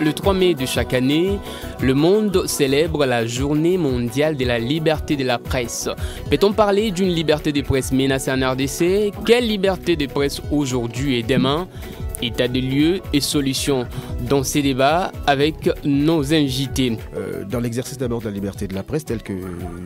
Le 3 mai de chaque année, le monde célèbre la Journée mondiale de la liberté de la presse. Peut-on parler d'une liberté de presse menacée en RDC? Quelle liberté de presse aujourd'hui et demain? État de lieu et solutions dans ces débats avec nos invités. Dans l'exercice d'abord de la liberté de la presse, tel que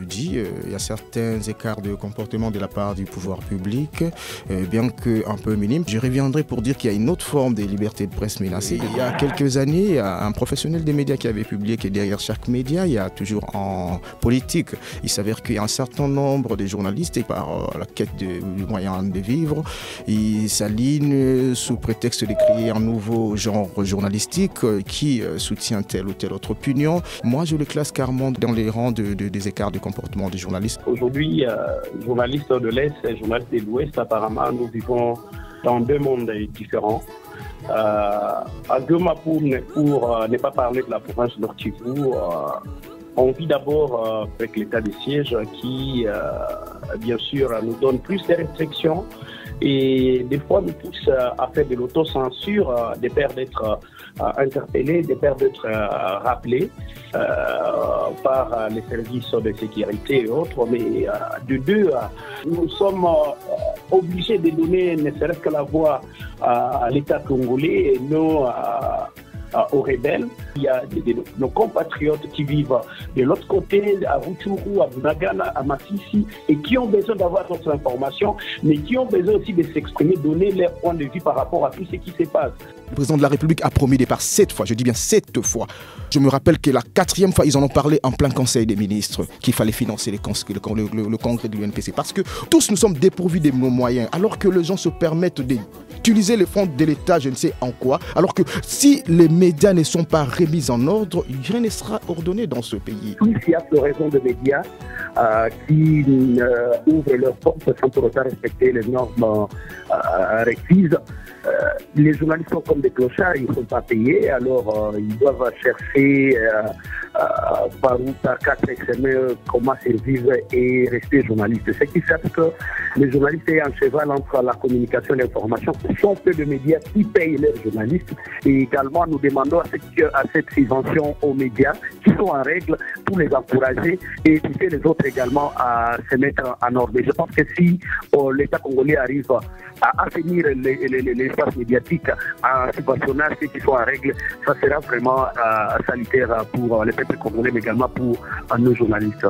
dit, il y a certains écarts de comportement de la part du pouvoir public, bien qu'un peu minime. Je reviendrai pour dire qu'il y a une autre forme de liberté de presse menacée. Il y a quelques années, il y a un professionnel des médias qui avait publié que derrière chaque média, il y a toujours en politique. Il s'avère qu'il y a un certain nombre de journalistes, et par la quête de moyens de vivre, ils s'alignent sous prétexte de créer un nouveau genre journalistique qui soutient telle ou telle autre opinion. Moi, je le classe carrément dans les rangs des écarts de comportement des journalistes. Aujourd'hui, journalistes de l'Est et journalistes de l'Ouest, apparemment, nous vivons dans deux mondes différents. À Goma, pour ne pas parler de la province de Nord-Kivu, on vit d'abord avec l'état de siège qui, bien sûr, nous donne plus de restrictions et des fois nous pousse à faire de l'autocensure, de peur d'être interpellés, de peur d'être rappelés par les services de sécurité et autres. Mais de deux, nous sommes obligés de donner ne serait-ce que la voix à l'État congolais et non aux rebelles. Il y a nos compatriotes qui vivent de l'autre côté, à Rutshuru, à Bunagana, à Masisi, et qui ont besoin d'avoir d'autres informations, mais qui ont besoin aussi de s'exprimer, donner leur point de vue par rapport à tout ce qui se passe. Le président de la République a promis départ 7 fois, je dis bien 7 fois. Je me rappelle que la 4e fois, ils en ont parlé en plein conseil des ministres, qu'il fallait financer le congrès de l'UNPC. Parce que tous nous sommes dépourvus de nos moyens, alors que les gens se permettent d'utiliser les fonds de l'État, je ne sais en quoi, alors que si les médias ne sont pas remis en ordre, rien ne sera ordonné dans ce pays. Il y a floraison de médias qui ouvrent leurs portes sans pour autant respecter les normes requises. Les journalistes sont comme des clochards, ils ne sont pas payés, alors ils doivent chercher par ou par quatre examens comment survivre et rester journalistes. Ce qui fait que les journalistes sont un cheval entre la communication et l'information. Ce sont peu de médias qui payent leurs journalistes. Et également, nous demandons à cette subvention aux médias qui sont en règle pour les encourager et pousser les autres également à se mettre en ordre. Je pense que si l'État congolais arrive à assainir l'espace médiatique en subventionnant ceux qui sont en règle, ça sera vraiment salutaire pour les peuples congolais, mais également pour nos journalistes.